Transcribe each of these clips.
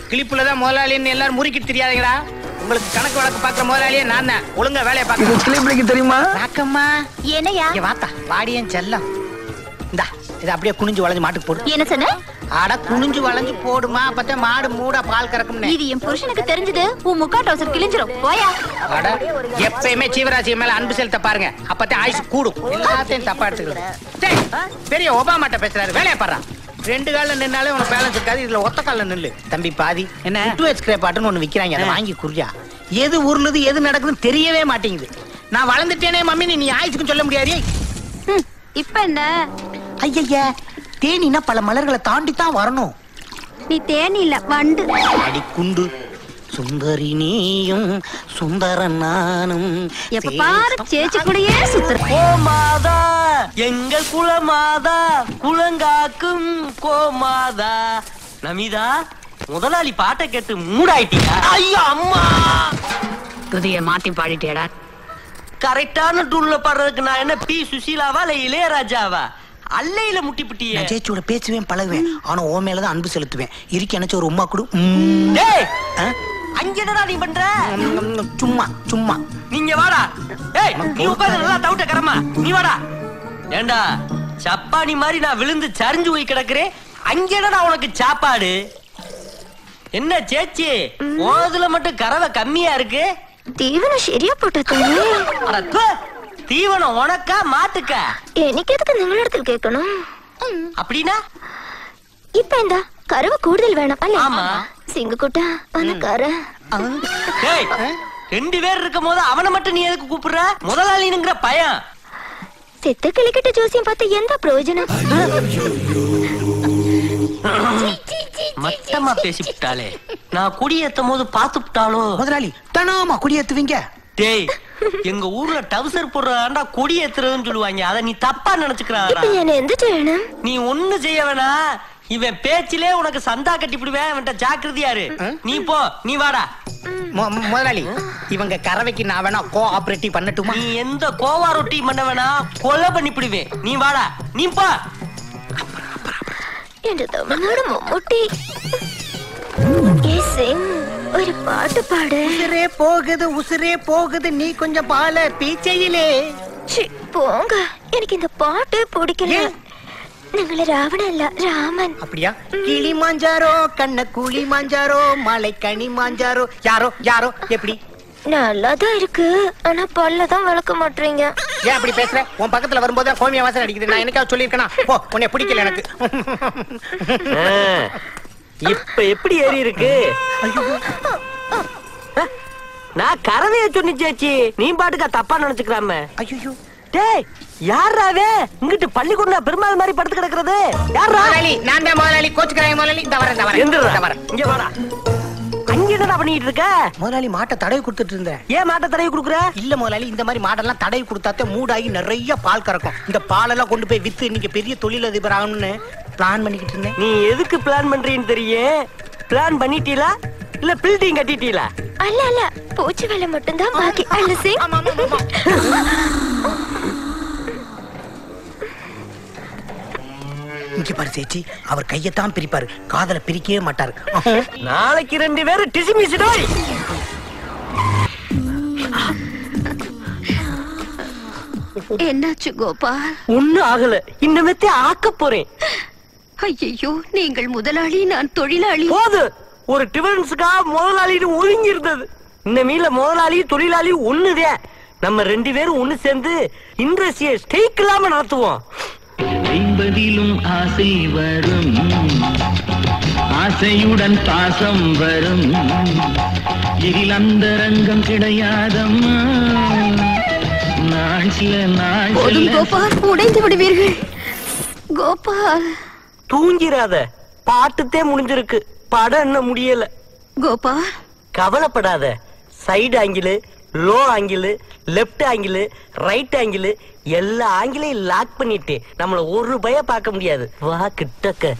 கிளிப்புலதான் முதலாளின்னு எல்லாரும் முறுக்கிட்டு தெரியாதீங்களா? உங்களுக்கு கணக்கு வழக்கு பாக்குற முதலாளியே நான் தான். ஒழுங்கா வேலையை பாக்க. கிளிப்புக்கு தெரியுமா? ராக்கம்மா என்னையா? வாத்தா வாடியன் செல்லம். இந்தா இதை அப்படியே குனிஞ்சு வளைஞ்சு மாட்டுக்கு போடு. என்ன சொன்ன? அட குனிஞ்சு வளைஞ்சு போடுமா, அப்பதான் மாடு மூடா பால் கறக்கும்னு. இது என் புருஷனுக்கு தெரிஞ்சது உன் முக்கா டவுசர் கிழிஞ்சிரும். போயா. அட எப்பயுமே ஜீவராசி மேல அன்பு செலுத்த பாருங்க, அப்பதான் ஆயுசு கூடும். எல்லாத்தையும் தப்பா எடுத்துக்கலாம். பெரிய ஒபாமாட்ட பேசுறாரு, வேலையை பாடுறா. 2 கால்ல நின்னாலே உனக்கு பேலன்ஸ் இருக்காது, இதுல ஒத்த கால்ல நில்லு. தம்பி பாதி என்ன 2H ஸ்கிரேப்பாட்டுன்னு ஒண்ணு விக்கிறாங்க, அதை வாங்கி குறியா. எது ஊர்லது எது நடக்குதுன்னு தெரியவே மாட்டேங்குது. நான் வளர்ந்துட்டேனே மம்மி, நீ ஆயுசுக்கும் சொல்ல முடியாது. இப்ப என்ன? ஐயா தேனினா பல மலர்களை தாண்டி தான் வரணும். நீ தேனி இல்ல வண்டு. அடி குண்டு சுந்தரி நீயும் சுந்தரன் நானும் எப்ப பாரு சேச்சி கூடயே சுத்துற. கோமாதா எங்கள் குலமாதா குலங்காக்கும் கோமாதா. நமிதா முதலாளி பாட்டை கேட்டு மூடாயிட்டியா? ஐயோ அம்மா, துதிய மாத்தி பாடிட்டேடா. கரெக்டான டூல்ல பாடுறதுக்கு நான் என்ன பி சுசீலாவா இல்ல இளையராஜாவா? அல்லையில முட்டிப்பிட்டியே. நான் சேச்சியோட பேசுவேன் பழகுவேன், ஆனா ஓ மேலதான் அன்பு செலுத்துவேன். இருக்கு எனக்கு ஒரு உம்மா கொடு. அங்க என்னடா நீ பண்ற? சும்மா சும்மா. நீங்க வாடா. ஏய் நீ உட்கார்ந்து நல்லா தவுட்ட கரமா, நீ வாடா. ஏண்டா சப்பானி மாதிரி நான் விழுந்து சரிஞ்சு போய் கிடக்குறேன், அங்க என்னடா உனக்கு சாப்பாடு? என்ன சேச்சி ஓதுல மட்டும் கறவை கம்மியா இருக்கு? தீவனம் சரியா போட்ட. தீவனம் உனக்கா மாட்டுக்கா? எனக்கு எதுக்கு நிங்களிடத்தில் கேட்கணும்? அப்படின்னா இப்ப இந்த கருவை கூடுதல் வேணும். ஆமா. சிங்க கூட்டா அந்த கரை. 2 பேர் இருக்கும் போது அவனை மட்டும் நீ எதுக்கு கூப்பிடுற? முதலாளிங்கிற பையன் செத்த கிளிக்கிட்ட ஜோசியம் பார்த்து எந்த பிரயோஜனம்? மட்டமா பேசிவிட்டாலே. நான் குடியேத்தும் போது பாத்துட்டாலோ? முதலாளி தனாமா குடியேத்துவீங்க. டேய் எங்க ஊர்ல டவுசர் போடுறாண்டா குடியேத்துறதுன்னு சொல்லுவாங்க, அத நீ தப்பா நினைச்சுக்கிறாடா. எந்த செய்யணும்? நீ ஒண்ணு செய்ய வேணா, இவன் பேச்சிலே உனக்கு சந்தா கட்டி விடுவேன். அவன்கிட்ட ஜாக்கிரதையாரு. நீ போ, நீ வாடா. முதலாளி இவங்க கறவைக்கு நான் வேணா கோஆபரேட்டிவ் பண்ணட்டுமா? நீ எந்த கோவா ரொட்டி பண்ண வேணா, கொலை பண்ணி விடுவேன். நீ வாடா, நீ போ. என்று தமிழ்நாடு மம்முட்டி ஒரு பாட்டு பாடு. உசுரே போகுது உசுரே போகுது, நீ கொஞ்சம் பால பீச்சையிலே. போங்க, எனக்கு இந்த பாட்டு பிடிக்கல. நீங்கள ராவணன் இல்ல ராமன். அப்படியா? கிளி மாஞ்சாரோ கண்ண கூலி மாஞ்சாரோ மலை கனி மாஞ்சாரோ. யாரோ யாரோ எப்படி? நல்லாதான் இருக்கு, ஆனா பல்லதான் வளர்க்க மாட்டீங்க. ஏன் அப்படி பேசுற? உன் பக்கத்துல வரும்போது கோமிய வாசனை அடிக்குது. நான் என்னைக்காவது சொல்லியிருக்கேனா? போ, உன்னை பிடிக்கல எனக்கு. இப்ப எப்படி ஏறி இருக்கு? நான் கறவைய சொன்னி சேச்சி, நீ பாட்டுக்கா தப்பா நினைச்சுக்கிறாம. ஐயோ டேய் யாராவே இங்கிட்டு பள்ளிக்கூடம் பெருமாள் மாதிரி படுத்து கிடக்குறது? யாரா? நான் தான் முதலாளி. கோச்சுக்கிறாங்க முதலாளி. இந்த வரேன். இங்க வாடா. அங்க என்னடா பண்ணிட்டு இருக்க? முதலாளி மாட்டை தடவி கொடுத்துட்டு இருந்தேன். ஏன் மாட்டை தடவி கொடுக்குற? இல்ல முதலாளி, இந்த மாதிரி மாடெல்லாம் தடவி கொடுத்தாத்தே மூடாகி நிறைய பால் கறக்கும். இந்த பாலெல்லாம் கொண்டு போய் வித்து இன்னைக்கு பெரிய தொழிலதிபர் ஆகணும்னு பிளான் பண்ணிக்கிட்டு இருந்தேன். நீ எதுக்கு பிளான் பண்றீன்னு தெரியும். பிளான் பண்ணிட்டீங்களா இல்ல பில்டிங் கட்டிட்டீங்களா? அல்ல அல்ல, பூச்சி வேலை மட்டும்தான் பாக்கி. இங்க பாரு சேச்சி, அவர் கையத்தான் பிரிப்பாரு, காதல பிரிக்கவே மாட்டாரு. நாளைக்கு 2 பேரும் டிசிமிசிடோய். என்னாச்சு கோபா? ஒண்ணும் ஆகல, இன்னமேத்தே ஆக்க போறேன். ஐயோ, நீங்கள் முதலாளி, நான் தொழிலாளி. போது ஒரு டிஃபரன்ஸ்க்கா முதலாளின்னு ஒதுங்கி இருந்தது. இந்த மீல முதலாளி தொழிலாளி ஒண்ணுதே. நம்ம 2 பேரும் ஒண்ணு சேர்ந்து இண்டஸ்ட்ரியை ஸ்டேக் இல்லாம நடத்துவோம். என்பதிலும் ஆசை வரும், ஆசையுடன் பாசம் வரும், இதில் அந்த ரங்கம் கிடையாதம்மா. நான் சில நாள் கோபால் உடைந்து விடுவீர்கள். கோபால் தூங்கிராத, பாட்டுத்தே முடிஞ்சிருக்கு, படம் என்ன முடியல. கோபால் கவலைப்படாத, side angle, low angle, left angle, right angle எல்லா ஆங்கிளையும் லாக் பண்ணிட்டு நம்மள ஒரு பய பார்க்க முடியாது. வா கிட்டக்க.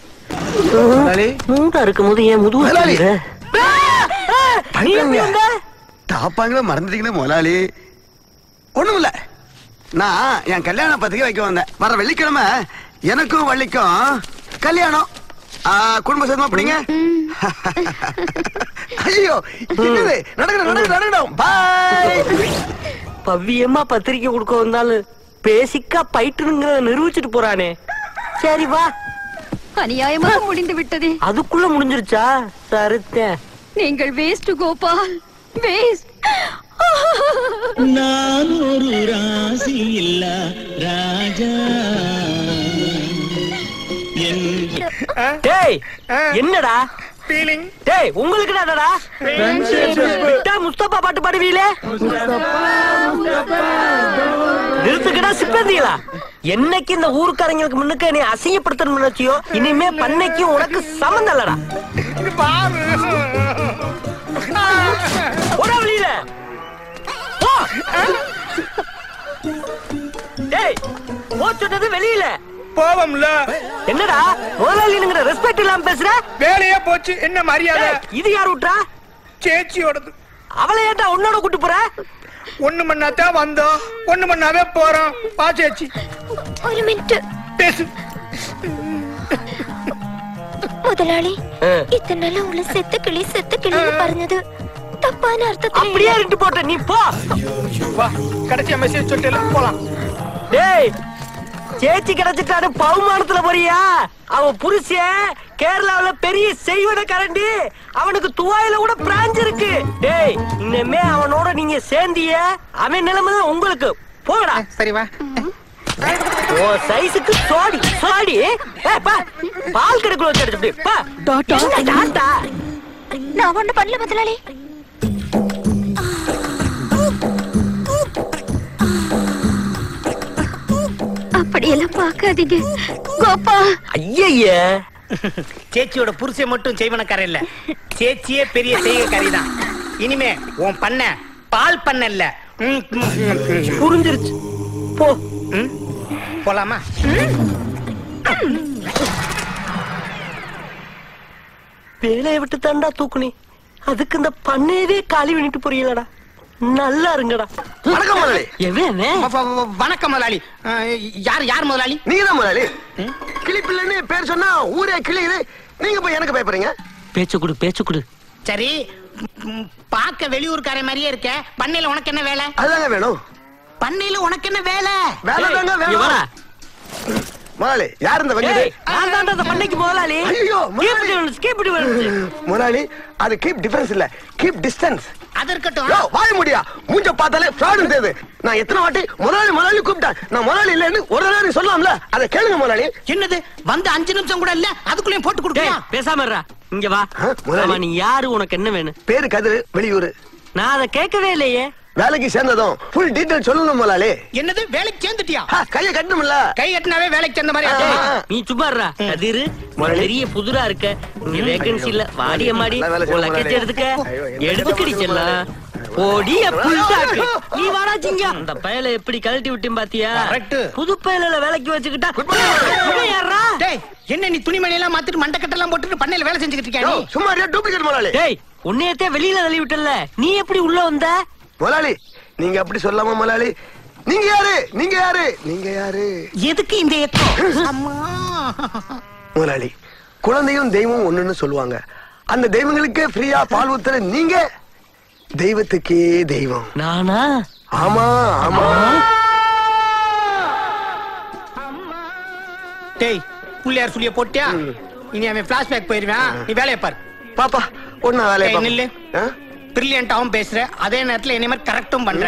மூடா இருக்கும் போது ஏன் முதுகு தாப்பாங்கள மறந்துட்டீங்களே முதலாளி. ஒண்ணும் இல்ல, நான் என் கல்யாண பத்திரிக்கை வைக்க வந்தேன். வர வெள்ளிக்கிழமை எனக்கும் வள்ளிக்கும் கல்யாணம். குடும்ப சேர்ந்தா அப்படிங்க. ஐயோ நடக்கணும். பாய். பவ்யமா பத்திரிக்கை கொடுக்க வந்தாலும் பேசிக்கா பைட்டுங்கிறத நிரூபிச்சுட்டு போறானே. சரி வா. அநியாயமாக முடிந்து விட்டதே. அதுக்குள்ள முடிஞ்சிருச்சா? சருத்தேன். நீங்கள் வேஸ்ட் கோபால், வேஸ்ட். நான் ஒரு ராசி இல்ல ராஜா. டேய் என்னடா ஃபீலிங்? டேய் உங்களுக்கு என்னடா? விட்டா முஸ்தபா பாட்டு பாடுவீங்களே. நிறுத்துக்கடா சிப்பந்திகளா. என்னைக்கு இந்த ஊருக்காரங்களுக்கு முன்னுக்கு நீ அசிங்கப்படுத்தணும் நினைச்சியோ, இனிமே பண்ணைக்கும் உனக்கு சம்மந்தம் இல்லடா. போடா வெளியில போ. டேய் போ சொன்னது வெளியில போவம்ல. என்னடா முதலாளிங்கிற ரெஸ்பெக்ட் இல்லாம பேசுற? வேலையே போச்சு, என்ன மரியாதை? இது யார் விட்டா? சேச்சியோடது. அவளை ஏன்டா உன்னோட கூட்டு போற? ஒண்ணு மண்ணாதான் வந்தோம், ஒண்ணு மண்ணாவே போறோம். பா சேச்சி. ஒரு மினிட் பேசு. முதலாளி, இத்தனை நாள் உங்களை செத்து கிளின்னு പറഞ്ഞது தப்பான அர்த்தத்துல. அப்படியே இருந்து போட்ட நீ போ. வா, கடைசியா மெசேஜ் சொல்லிட்டு போலாம். டேய் சேச்சி கிடைச்சிட்டாரு பவுமானத்துல போறியா? அவன் புருஷன் கேரளாவுல பெரிய செய்வன கரண்டி, அவனுக்கு துவாயில கூட பிராஞ்ச் இருக்கு. டேய் இனிமே அவனோட நீங்க சேர்ந்திய அவன் நிலைமை உங்களுக்கு. போகடா. சரி வா. ஓ சைஸுக்கு சோடி சோடி. பால் கெடுக்கல வச்சு டாட்டா. நான் ஒண்ணு பண்ணல முதலாளி. அப்படியெல்லாம் பார்க்காதீங்க கோபா. ஐயே சேச்சியோட புருஷன் மட்டும் செய்வனக்காரன் இல்ல, சேச்சியே பெரிய செய்கைக்காரி தான். இனிமே உன் பண்ண பால் பண்ண இல்ல. புரிஞ்சிருச்சு. போ. போலாமா? வேலையை விட்டு தாண்டா தூக்குனி, அதுக்கு இந்த பண்ணையவே காலி பண்ணிட்டு போறீங்களடா. நல்லா இருங்கடா. வணக்கம் முதலாளி. வணக்கம் முதலாளி. யார் முதலாளி? நீங்க தான் முதலாளி. கிளிப்பிள்ளைன்னு பேர் சொன்னா ஊரே கிளியுது, நீங்க போய் எனக்கு பயப்படுறீங்க. பேச்சு கொடு. சரி, பாக்க வெளியூர்கார மாதிரியே இருக்க. பண்ணையில உனக்கு என்ன வேலை? அதுதாங்க வேணும். பண்ணையில உனக்கு என்ன வேலை? வேலை தாங்க வேணும். முதலாளி யார் இந்த வண்டி? பண்ணைக்கு முதலாளி. ஐயோ முதலாளி, அது கீப் டிஃபரன்ஸ் இல்ல, கீப் டிஸ்டன்ஸ். அது இருக்கட்டும். வாய முடியா, மூஞ்ச பார்த்தாலே ஃப்ராட் தெரியுது. நான் எத்தனை வாட்டி முதலாளி கூப்பிட்டேன். நான் முதலாளி இல்லன்னு ஒரு தடவை சொல்லலாம்ல, அதை கேளுங்க முதலாளி. என்னது வந்து 5 நிமிஷம் கூட இல்ல, அதுக்குள்ளேயும் போட்டு கொடுக்க? பேசாம இருடா. இங்க வா. நீ யாரு, உனக்கு என்ன வேணும்? பேரு கதிரு, வெளியூரு. நான் அதை கேட்கவே இல்லையே. வேலைக்கு சேர்ந்ததும் ஃபுல் டீடைல் சொல்லணும் முதலாளி. என்னது வேலைக்கு சேர்ந்துட்டியா? கையை கட்டணும்ல. கை கட்டினாவே வேலைக்கு சேர்ந்த மாதிரி. நீ சும்மா இருடா. கதிரு பெரிய புதுரா இருக்க, இங்க வேகன்சி இல்ல. வாடிய மாடி லக்கேஜ் எடுத்துக்கடி செல்லாம். ஓடிய புல்டாக்கு. நீ வாடாச்சிங்க. அந்த பயல எப்படி கழட்டி விட்டேன் பாத்தியா? புது பயல வேலைக்கு வச்சுக்கிட்டா யாரா? டேய் என்ன நீ துணிமணி எல்லாம் மாத்திட்டு மண்டக்கட்டெல்லாம் போட்டுட்டு பண்ணையில வேலை செஞ்சுக்கிட்டு இருக்கியா நீ? சும்மா டூப்ளிகேட் முதலாளி. டேய் உன்னையத்தே வெளியில தள்ளி விட்டல, நீ எப்படி உள்ள வந்த? முதலாளி நீங்க அப்படி சொல்லாம முதலாளி. நீங்க யாரு? எதுக்கு இந்த ஏக்கம்? அம்மா முதலாளி, குழந்தையும் தெய்வம் ஒண்ணுன்னு சொல்லுவாங்க. அந்த தெய்வங்களுக்கே ஃப்ரீயா பால் ஊத்துற நீங்க தெய்வத்துக்கே தெய்வம். நானா? ஆமா. டேய் புள்ளையார் சொல்லிய போட்டியா? இனி அவன் பிளாஷ்பேக் போயிருவான். நீ வேலையை பாரு. பாப்பா ஒண்ணா வேலையை நில்லு. பிரில்லியண்டாவும் பேசுற, அதே நேரத்துல என்ன மாதிரி கரெக்டும் பண்ற.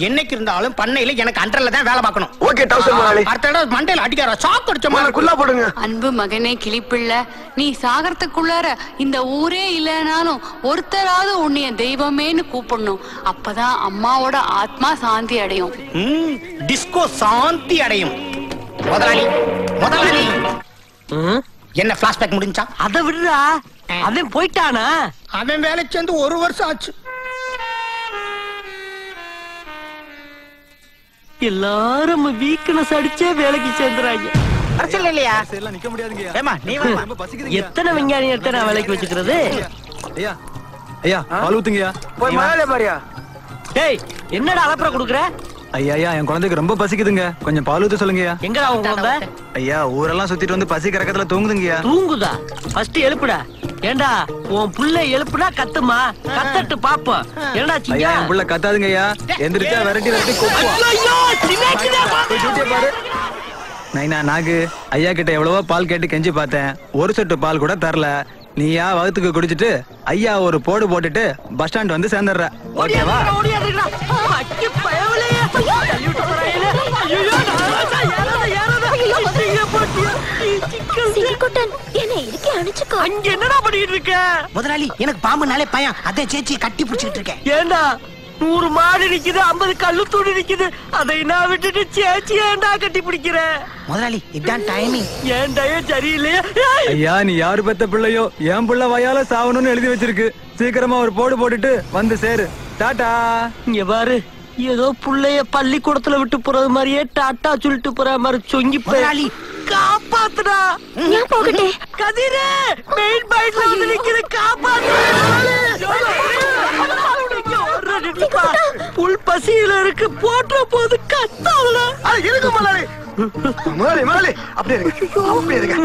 என்னைக்கு இருந்தாலும் பண்ணையில எனக்கு அண்டர்ல தான் வேலை பார்க்கணும். ஓகே டவுசர் முதலாளி. அடுத்த தடவை மண்டையில அடிக்கார சாக் அடிச்ச மாதிரி குல்லா போடுங்க. அன்பு மகனே கிளிப்பிள்ளை, நீ சாகரத்துக்குள்ளார இந்த ஊரே இல்லனாலும் ஒருத்தராவது உன்னைய தெய்வமேன்னு கூப்பிடணும். அப்பதான் அம்மாவோட ஆத்மா சாந்தி அடையும். டிஸ்கோ சாந்தி அடையும். முதலாளி என்ன பிளாஷ்பேக் முடிஞ்சா? அதை விடுறா. அவன் போயிட்டானா? அவன் வேலை சேர்ந்து 1 வருஷம் ஆச்சு. எல்லாரும் வீக்னஸ் அடிச்சே வேலைக்கு சேர்ந்துறாங்க. அரசியல் இல்லையா? நிக்க முடியாதுங்க. ஏமா நீ வா. எத்தனை விஞ்ஞானி எடுத்து நான் வேலைக்கு வச்சுக்கிறது? ஐயா பால் ஊத்துங்கயா. போய் முதலாளி பாரியா. டேய் என்னடா அலப்பற குடுக்குற? ஐயா என் குழந்தைக்கு ரொம்ப பசிக்குதுங்க, கொஞ்சம் பால் ஊத்த சொல்லுங்கய்யா. எங்கடா உன் குழந்தை? ஐயா ஊரெல்லாம் சுத்திட்டு வந்து பசி கறக்கத்துல தூங்குதுங்கய்யா. தூங்குதா? ஃபர்ஸ்ட் எழுப்புடா. ஏண்டா உன் புள்ள எழுப்புனா கத்துமா, கத்தட்டு பாப்போம். என்னடா ஐயா சிங்கா? என் புள்ள கத்தாதுங்கய்யா, எந்திரிச்சா விரட்டி விரட்டி கொப்புவா. ஐயோ சின்னக்குதா பாப்பா. நைனா நாகு, ஐயா கிட்ட எவ்வளவோ பால் கேட்டு கெஞ்சி பார்த்தேன், ஒரு சொட்டு பால் கூட தரல. நீயா வகுத்துக்கு குடிச்சிட்டு ஐயா ஒரு போடு போட்டுட்டு பஸ் ஸ்டாண்ட் வந்து சேர்ந்துடுற, ஓகேவா? ஓடியாதுடா. அக்கி பயவலே. தள்ளிட்டு போறாயில. ஐயோ சிரிக்குட்டன் என்னை இறுக்கி அணைச்சுக்கோ. அங்க என்னடா பண்ணிட்டு இருக்க? முதலாளி எனக்கு பாம்புனாலே பயம், அதை சேச்சி கட்டி பிடிச்சிட்டு இருக்கேன். ஏண்டா 100 மாடு நிக்குது, 50 கல்லு தூணி நிக்குது, அதை நான் விட்டுட்டு சேச்சி ஏண்டா கட்டி பிடிக்கிற? முதலாளி இதான் டைமிங். ஏண்டா சரியில்லையா? ஐயா நீ யாரு பெத்த பிள்ளையோ, என் புள்ள வயால சாவணும்னு எழுதி வச்சிருக்கு. சீக்கிரமா ஒரு போடு போட்டுட்டு வந்து சேரு. டாடா. இங்க பாரு, ஏதோ புள்ளைய பள்ளிக்கூடத்துல விட்டு போறது மாதிரியே டாட்டா சொல்லிட்டு போற மாதிரி சொங்கி முதலாளி காப்பாத்துடா. நான் போகட்டே. கதிரே மெயின் பைட்ல வந்து நிக்கிற, காப்பாத்து. புல் பசியில இருக்கு, போட்ட போது கத்தாவல. இருக்கு முதலாளி. முதலாளி அப்படியே இருக்கு, அப்படியே இருக்கு.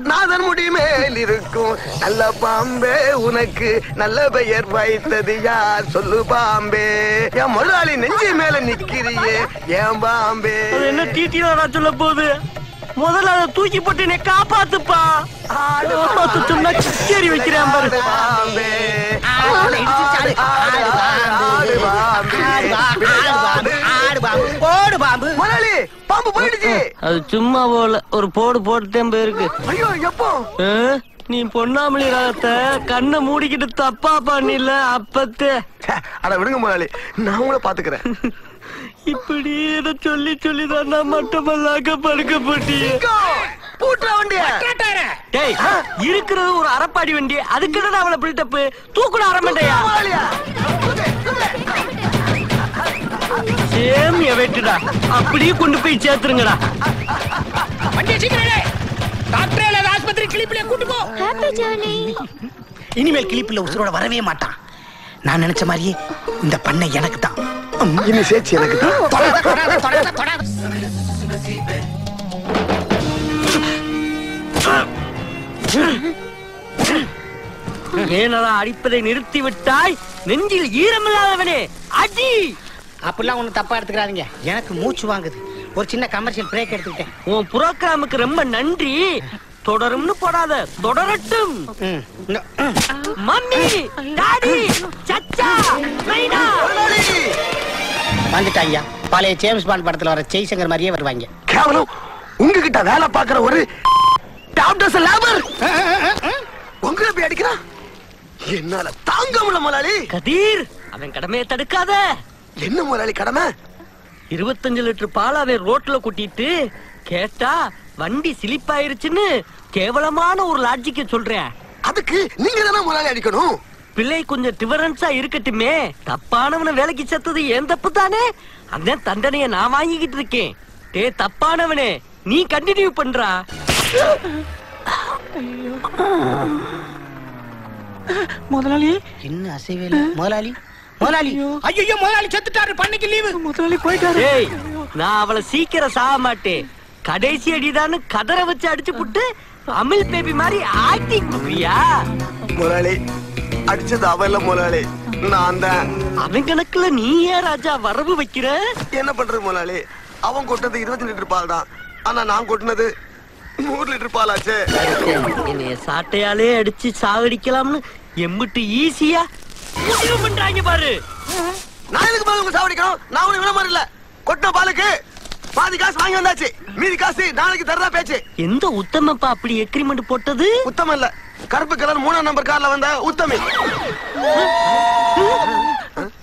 நாதன் முடி மேல் இருக்கும் நல்ல பாம்பே, உனக்கு நல்ல பெயர் வைத்தது யார் சொல்லு பாம்பே. என் முதலாளி நெஞ்சு மேல நிக்கிறியே ஏன் பாம்பே. என்ன டீட்டியா சொல்ல போகுது? முதல்ல அதை தூக்கி போட்டு என்னை காப்பாத்துப்பா. காப்பாத்துனா கிச்சேரி வைக்கிறேன் பாரு. பாம்பே போடு பாம்பு. முதலாளி பாம்பு போயிடுச்சு. அது சும்மா போல, ஒரு போடு போட்டுட்டேன் போயிருக்கு. ஐயோ எப்போ? நீ பொன்னாமலி ராகத்தை கண்ணை மூடிக்கிட்டு தப்பா பண்ணில அப்பத்தே. அட விடுங்க முதலாளி, நான் உங்களை பாத்துக்கிறேன். இப்படி இத சொல்லி சொல்லிதான் நான் மட்டுமல்லாக்க படுக்க போட்டியே. பூட்டுற வண்டிய. டேய் இருக்கிறது ஒரு அரப்பாடி வண்டி, அதுக்கு என்ன அவளை பில்டப்? தூக்குட அரமண்டையா. சேமிய வெட்டுடா, அப்படியே கொண்டு போய் சேர்த்துருங்கடா. வண்டியை சீக்கிரம் டாக்டர் ஆஸ்பத்திரி கிளிப்பிலே கூட்டு போ. Happy journey. இனிமேல் கிளிப்பில் உசுரோட வரவே மாட்டான். நான் நினைச்ச மாதிரியே இந்த பண்ணை எனக்கு தான். இனி சேச்சி எனக்கு தான். ஏனடா அடிப்பதை நிறுத்தி விட்டாய்? நெஞ்சில் ஈரமில்லாதவனே அடி. அப்படிலாம் ஒண்ணு தப்பா எடுத்துக்கிறாதீங்க, எனக்கு மூச்சு வாங்குது. ஒரு சின்ன கமர்ஷியல் பிரேக் எடுத்துக்கிட்டேன். உன் புரோகிராமுக்கு ரொம்ப நன்றி. தொடரும்னு போடாத, தொடரட்டும். மம்மி, டாடி, சச்சா, மைனா வந்துட்டாங்க. பழைய ஜேம்ஸ் பாண்ட் படத்துல வர ஜெய்சங்கர் மாதிரியே வருவாங்க. கேவலம் உங்ககிட்ட வேலை பாக்குற ஒரு டாக்டர்ஸ் லேபர் உங்களை போய் அடிக்கிறான். என்னால தாங்க முடியல முதலாளி. கதீர், அவன் கடமையை தடுக்காத. என்ன முதலாளி கடமை? 25 லிட்டர் பால் அவன் ரோட்ல கூட்டிட்டு கேட்டா வண்டி சிலிப் ஆயிருச்சுன்னு கேவலமான ஒரு லாஜிக்க சொல்றேன். அதுக்கு நீங்க தானே முதலாளி அடிக்கணும். பிள்ளை கொஞ்சம் டிஃபரன்ஸா இருக்கட்டுமே. தப்பானவன வேலைக்கு சேர்த்தது ஏன் தப்பு தானே? அந்த தண்டனைய நான் வாங்கிக்கிட்டு இருக்கேன். டே தப்பானவனே, நீ கண்டினியூ பண்றா. முதலாளி என்ன அசைவே இல்ல. முதலாளி முதலாளி ஐயோ முதலாளி செத்துட்டாரு, பண்ணிக்கு லீவு. முதலாளி போயிட்டாரு. டேய் நான் அவளை சீக்கிரம் சாக மாட்டேன். கடைசி அடிதான்னு கதற வச்சு அடிச்சு புட்டு அமில் பேபி மாதிரி ஆக்டிங் குடுப்பியா? முதலாளி அடிச்சது அவல்ல முதலாளி, நான் தான். அவன் கணக்குல நீ ஏன் ராஜா வரவு வைக்கிற? என்ன பண்றது முதலாளி, அவன் கொட்டது 20 லிட்டர் பால் தான், ஆனா நான் கொட்டினது 100 லிட்டர் பால் ஆச்சு. என்னைய சாட்டையாலே அடிச்சு சாகடிக்கலாம்னு எம்பிட்டு ஈஸியா முடிவு பண்றாங்க பாரு. நான் எதுக்கு பால் உங்க சாவடிக்கணும்? நான் உனக்கு விட மாதிரி இல்ல. கொட்டின பாலுக்கு பாதி காசு வாங்கி வந்தாச்சு, மீதி காசு நாளைக்கு தர்றதா பேச்சு. எந்த உத்தமப்பா அப்படி எக்ரிமெண்ட் போட்டது? உத்தமம் இல்ல, கருப்பு கலர் 3ஆம் நம்பர் கார்ல வந்த உத்தமி.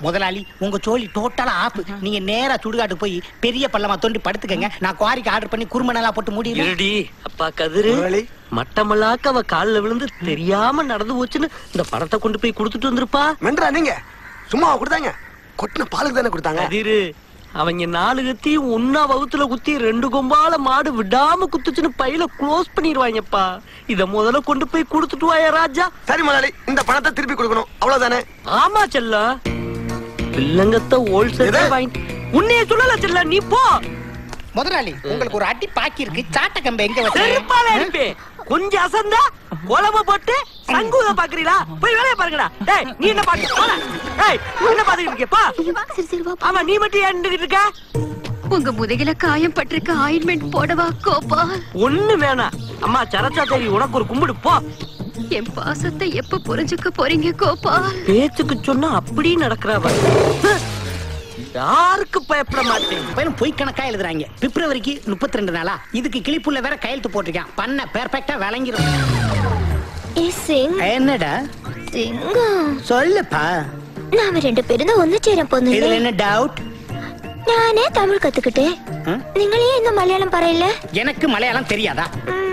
முதலாளி உங்க சோழி டோட்டலா ஆப். நீங்க நேரா சுடுகாட்டு போய் பெரிய பள்ளமா தோண்டி படுத்துக்கங்க. நான் குவாரிக்கு ஆர்டர் பண்ணி குருமணலா போட்டு முடியல. இருடி அப்பா கதிரு, மட்டமல்லாக்க அவ கால்ல விழுந்து தெரியாம நடந்து போச்சுன்னு இந்த பணத்தை கொண்டு போய் கொடுத்துட்டு வந்திருப்பா. மென்றா நீங்க சும்மா கொடுத்தாங்க? கொட்டின பாலுக்கு தானே கொடுத்தாங்க. கதிரு அவங்க 4 கத்தியும் ஒன்னா வகுத்துல குத்தி 2 கொம்பால மாடு விடாம குத்துச்சுன்னு பையில க்ளோஸ் பண்ணிடுவாங்கப்பா. இத முதல்ல கொண்டு போய் கொடுத்துட்டு வாயா ராஜா. சரி முதலாளி, இந்த பணத்தை திருப்பி கொடுக்கணும், அவ்வளவுதானே? ஆமா செல்லம், வில்லங்கத்தை ஹோல்சேல் வாங்கி உன்னைய சொல்லல செல்லம், நீ போ. முதலாளி உங்களுக்கு ஒரு அடி பாக்கி இருக்கு. சாட்ட கம்பை எங்க வச்சு கொஞ்சம் அசந்தா குழம்பு போட்டு சங்கூத பாக்குறீங்களா? போய் வேலையை பாருங்கடா. டேய் நீ என்ன பாக்க? டேய் நீ என்ன பாத்துக்கிட்டு இருக்க? ஆமா நீ மட்டும் ஏன்னுகிட்டு இருக்க? உங்க முதுகில காயம் பட்டிருக்க ஆயின்மெண்ட் போடவா கோபால்? ஒண்ணு வேணாம் அம்மா, சரச்சா தேவி உனக்கு ஒரு கும்பிடு போ. என் பாசத்தை எப்ப புரிஞ்சுக்க போறீங்க கோபால்? பேச்சுக்கு சொன்னா அப்படியே நடக்கிறவ. யாருக்கு பயப்பட மாட்டேன். பொய் கணக்கா எழுதுறாங்க. பிப்ரவரிக்கு 32 நாளா இதுக்கு கிளிப்புள்ள வேற கையெழுத்து போட்டிருக்கான். பண்ண பெர்ஃபெக்ட்டா விளங்கிரும். என்னடா சொல்லுப்பா. நாம 2 பேரும் தான் ஒண்ணு சேர போறோம். இதுல என்ன டவுட்? நானே தமிழ் கத்துக்கிட்டேன், நீங்களே இந்த மலையாளம் பரையில. எனக்கு மலையாளம் தெரியாதா?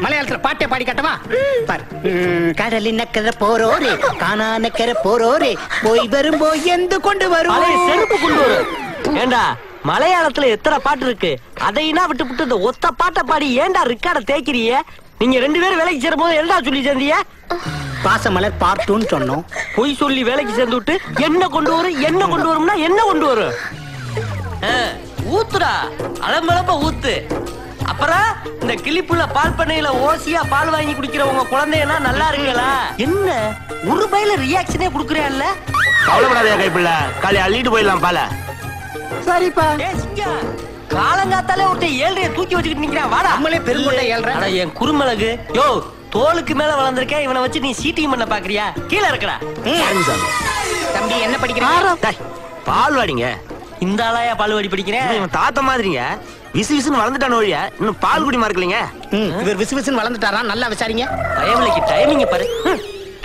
மலையாளத்துல பாட்டே பாடி காட்டவா? பாரு. கடலின் நக்கரை போரோரே, காணா நக்கரை போரோரே, போய் வரும் போய் எந்த கொண்டு வரும் செருப்பு கொண்டு வரும். ஏண்டா மலையாளத்துல எத்தனை பாட்டு இருக்கு, அதைனா விட்டு விட்டு இந்த ஒத்த பாட்டை பாடி ஏண்டா ரெக்கார்ட தேய்க்கிறிய? நீங்க 2 பேரும் வேலைக்கு சேரும் போது என்னடா சொல்லி சேர்ந்தீங்க? பாசமலர் பார்ட் 2 சொன்னோம். பொய் சொல்லி வேலைக்கு சேர்ந்து விட்டு என்ன கொண்டு வரும் என்ன கொண்டு வரும்னா என்ன கொண்டு வரும்? ஊத்துடா, அலம்பலப்ப ஊத்து. அப்புறம் இந்த கிளிப்புள்ள பால் பண்ணையில ஓசியா பால் வாங்கி குடிக்கிறவங்க குழந்தைன்னா நல்லா இருக்குங்களா? என்ன ஒரு பையில ரியாக்ஷனே குடுக்கறேன்ல? கவலைப்படாதே கைப்புள்ள, காலை அள்ளிட்டு போயிடலாம் பால. சரிப்பா. காலங்காத்தாலே ஒருத்த 7 தூக்கி வச்சுக்கிட்டு நிக்கிறான். வாடா நம்மளே பெருங்கொண்டை 7. என் குறுமிளகு யோ, தோலுக்கு மேல வளர்ந்திருக்கேன். இவனை வச்சு நீ சீட்டிங் பண்ண பாக்குறியா? கீழே இருக்கடா. தம்பி என்ன படிக்கிறான்? பால் வாடிங்க. இந்த ஆளாயா பால் வாடி படிக்கிறேன்? இவன் தாத்த மாதிரிங்க விசு விசுன்னு வளர்ந்துட்டான ஒழிய இன்னும் பால் குடி மார்க்கலீங்க. இவர் விசு விசுன்னு வளர்ந்துட்டாரா? நல்லா விசாரிங்க. பயமலைக்கு டைமிங் பாரு.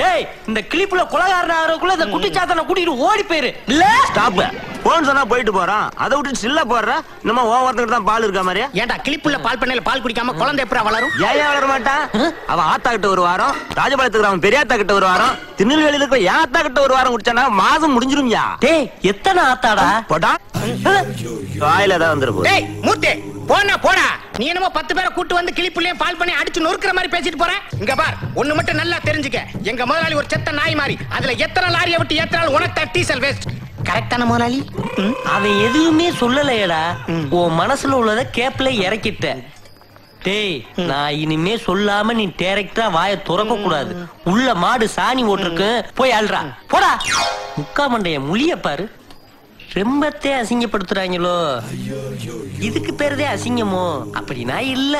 டேய் இந்த கிளிப்புல கொலகாரன் ஆறக்குள்ள இந்த குட்டிச்சாத்தனை கூட்டிட்டு ஓடி போயிரு. இல்ல ஸ்டாப். போன் சொன்னா போயிட்டு போறான், அதை விட்டு சில்ல போடுற. நம்ம ஓவரத்துக்கு தான் பால் இருக்கா மாதிரியா? ஏன்டா கிளிப்புள்ள பால் பண்ணையில பால் குடிக்காம குழந்தை எப்படா வளரும்? ஏன் வளர மாட்டான்? அவ ஆத்தா கிட்ட ஒரு வாரம், ராஜபாளையத்துக்கு அவன் பெரியாத்தா கிட்ட ஒரு வாரம், திருநெல்வேலியில இருக்கிற ஏன் ஆத்தா கிட்ட ஒரு வாரம் குடிச்சானா மாசம் முடிஞ்சிரும்யா. டேய் எத்தனை ஆத்தாடா? போடா வாயில தான் வந்துரும். டேய் மூத்தே போனா போடா. நீ என்னமோ 10 பேரை கூட்டு வந்து கிளிப்புள்ளையும் பால் பண்ணி அடிச்சு நொறுக்குற மாதிரி பேசிட்டு போற. இங்க பார், ஒண்ணு மட்டும் நல்லா தெரிஞ்சுக்க. எங்க முதலாளி ஒரு செத்த நாய் மாதிரி. அதுல எத்தனை லாரியை விட்டு ஏத்தனாலும் உனக்கு தான் டீசல் வேஸ்ட். கரெக்டான முதலாளி? அவன் எதுவுமே சொல்லலையடா. உன் மனசுல உள்ளத கேப்ல இறக்கிட்ட. டேய் நான் இனிமே சொல்லாம நீ டைரக்டா வாயை திறக்க கூடாது. உள்ள மாடு சாணி ஓட்டிருக்கு, போய் அல்றா. போடா. முக்கா மண்டைய முழிய பாரு. ரொம்பத்தே அசிங்கப்படுத்துறாங்களோ. இதுக்கு பேருதே அசிங்கமோ? அப்படின்னா இல்ல.